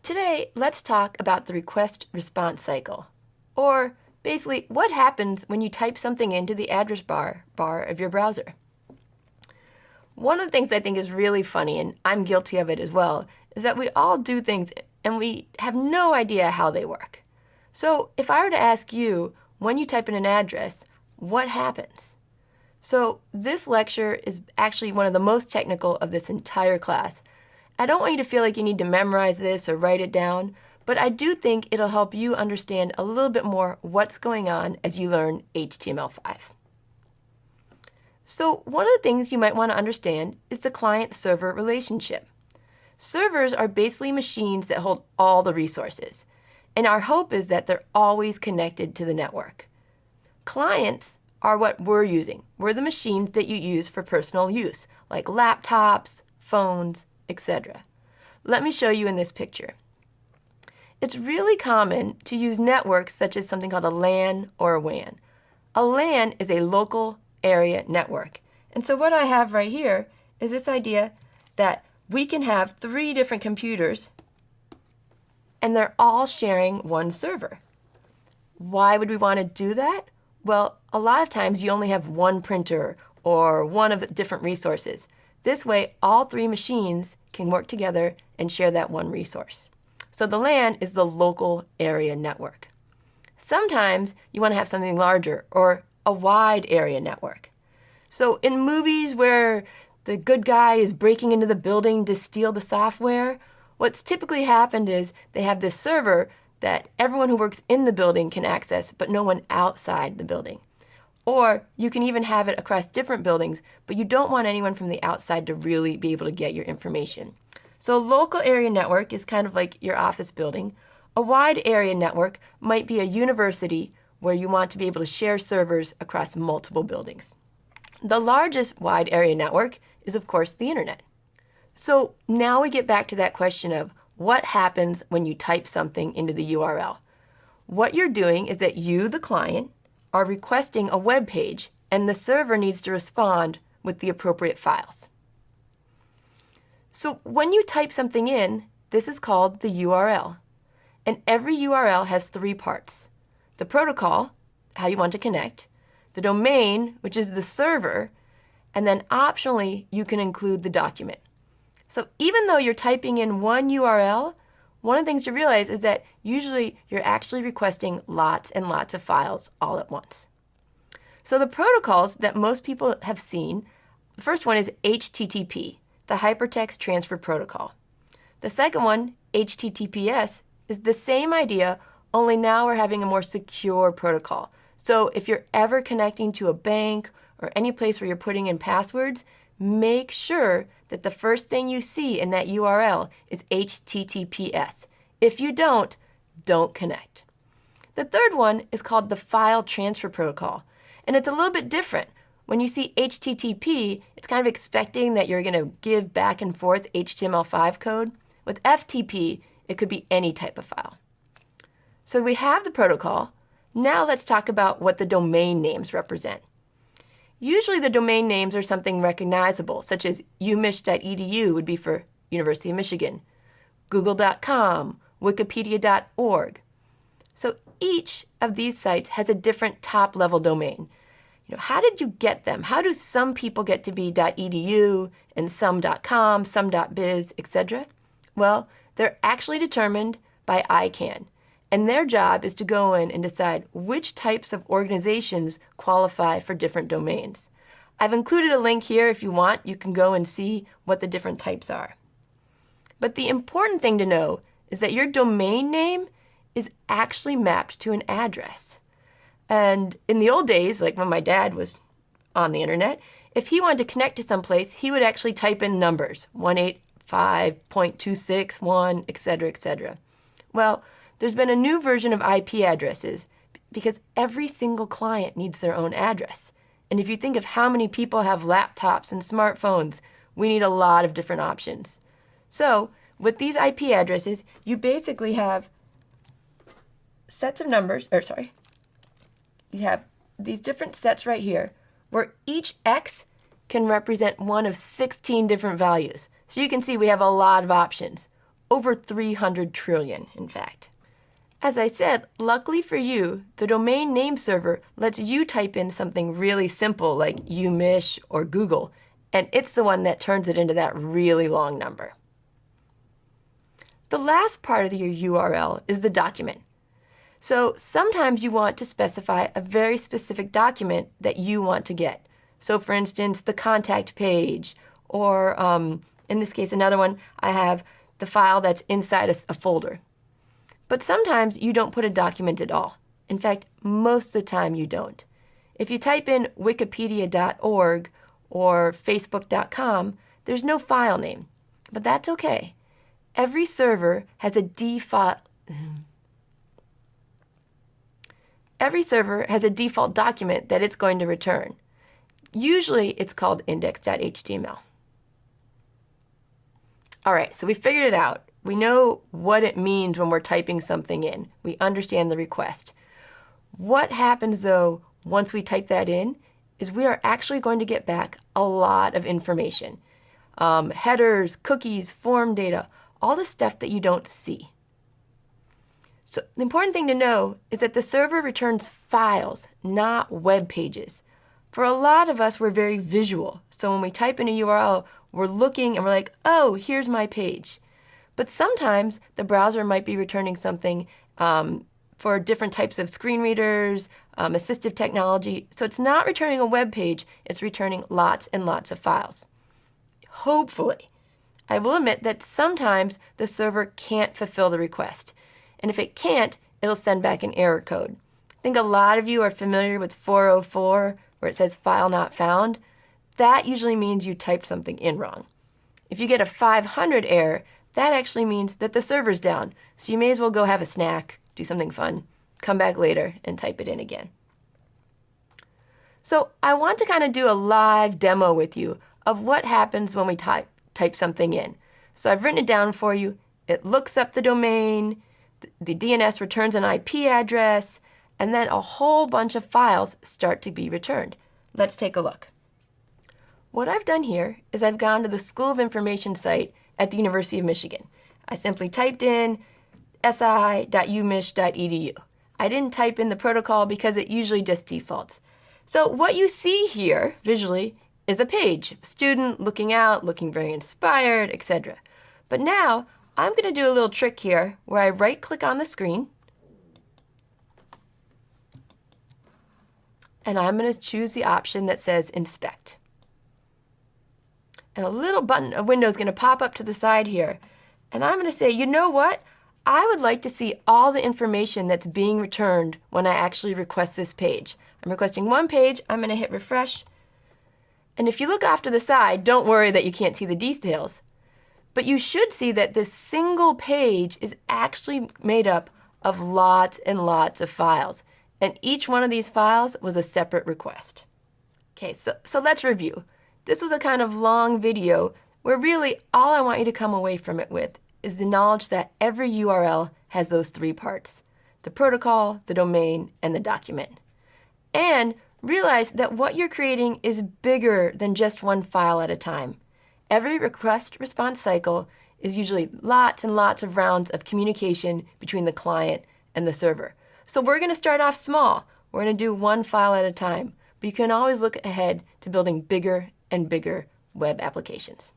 Today, let's talk about the request-response cycle, or basically what happens when you type something into the address bar of your browser. One of the things I think is really funny, and I'm guilty of it as well, is that we all do things and we have no idea how they work. So if I were to ask you, when you type in an address, what happens? So this lecture is actually one of the most technical of this entire class. I don't want you to feel like you need to memorize this or write it down, but I do think it'll help you understand a little bit more what's going on as you learn HTML5. So one of the things you might want to understand is the client-server relationship. Servers are basically machines that hold all the resources, and our hope is that they're always connected to the network. Clients are what we're using. We're the machines that you use for personal use, like laptops, phones, etc. Let me show you in this picture. It's really common to use networks such as something called a LAN or a WAN. A LAN is a local area network. And so what I have right here is this idea that we can have 3 different computers and they're all sharing one server. Why would we want to do that? Well, a lot of times you only have one printer or one of the different resources. This way, all 3 machines can work together and share that one resource. So the LAN is the local area network. Sometimes you want to have something larger or a wide area network. So in movies where the good guy is breaking into the building to steal the software, what's typically happened is they have this server that everyone who works in the building can access, but no one outside the building. Or you can even have it across different buildings, but you don't want anyone from the outside to really be able to get your information. So a local area network is kind of like your office building. A wide area network might be a university where you want to be able to share servers across multiple buildings. The largest wide area network is, of course, the internet. So now we get back to that question of what happens when you type something into the URL. What you're doing is that you, the client, are requesting a web page, and the server needs to respond with the appropriate files. So when you type something in, this is called the URL. And every URL has 3 parts. The protocol, how you want to connect, the domain, which is the server, and then optionally, you can include the document. So even though you're typing in one URL, one of the things to realize is that usually you're actually requesting lots and lots of files all at once. So the protocols that most people have seen, the first one is HTTP, the Hypertext Transfer Protocol. The second one, HTTPS, is the same idea, only now we're having a more secure protocol. So if you're ever connecting to a bank or any place where you're putting in passwords, make sure that the first thing you see in that URL is HTTPS. If you don't connect. The third one is called the File Transfer Protocol, and it's a little bit different. When you see HTTP, it's kind of expecting that you're going to give back and forth HTML5 code. With FTP, it could be any type of file. So we have the protocol. Now let's talk about what the domain names represent. Usually the domain names are something recognizable, such as umich.edu would be for University of Michigan, google.com, wikipedia.org. So each of these sites has a different top-level domain. How did you get them? How do some people get to be .edu and some .com, some .biz, etc.? Well, they're actually determined by ICANN. And their job is to go in and decide which types of organizations qualify for different domains. I've included a link here if you want. You can go and see what the different types are. But the important thing to know is that your domain name is actually mapped to an address. And in the old days, like when my dad was on the internet, if he wanted to connect to someplace, he would actually type in numbers, 185.261, etc., etc. Well, there's been a new version of IP addresses because every single client needs their own address. And if you think of how many people have laptops and smartphones, we need a lot of different options. So with these IP addresses, you basically have sets of numbers, you have these different sets right here where each X can represent one of 16 different values. So you can see we have a lot of options. over 300 trillion, in fact. As I said, luckily for you, the domain name server lets you type in something really simple like umish or Google, and it's the one that turns it into that really long number. The last part of your URL is the document. So sometimes you want to specify a very specific document that you want to get. So for instance, the contact page, or in this case, another one, I have the file that's inside a folder. But sometimes you don't put a document at all. In fact, most of the time you don't. If you type in wikipedia.org or facebook.com, there's no file name. But that's okay. Every server has a default document that it's going to return. Usually it's called index.html. All right, so we figured it out. We know what it means when we're typing something in. We understand the request. What happens though once we type that in is we are actually going to get back a lot of information. Headers, cookies, form data, all the stuff that you don't see. So the important thing to know is that the server returns files, not web pages. For a lot of us, we're very visual. So when we type in a URL, we're looking and we're like, oh, here's my page. But sometimes the browser might be returning something for different types of screen readers, assistive technology. So it's not returning a web page, it's returning lots and lots of files. Hopefully. I will admit that sometimes the server can't fulfill the request. And if it can't, it'll send back an error code. I think a lot of you are familiar with 404, where it says file not found. That usually means you typed something in wrong. If you get a 500 error, that actually means that the server's down. So you may as well go have a snack, do something fun, come back later and type it in again. So I want to kind of do a live demo with you of what happens when we type something in. So I've written it down for you. It looks up the domain, the DNS returns an IP address, and then a whole bunch of files start to be returned. Let's take a look. What I've done here is I've gone to the School of Information site at the University of Michigan. I simply typed in si.umich.edu. I didn't type in the protocol because it usually just defaults. So what you see here visually is a page, student looking out, looking very inspired, etc. But now I'm going to do a little trick here where I right-click on the screen and I'm going to choose the option that says Inspect. And a little button, a window is going to pop up to the side here. And I'm going to say, you know what? I would like to see all the information that's being returned when I actually request this page. I'm requesting one page. I'm going to hit refresh. And if you look off to the side, don't worry that you can't see the details. But you should see that this single page is actually made up of lots and lots of files. And each one of these files was a separate request. Okay, so let's review. This was a kind of long video where really all I want you to come away from it with is the knowledge that every URL has those three parts: the protocol, the domain, and the document. And realize that what you're creating is bigger than just one file at a time. Every request-response cycle is usually lots and lots of rounds of communication between the client and the server. So we're going to start off small. We're going to do one file at a time. But you can always look ahead to building bigger and bigger web applications.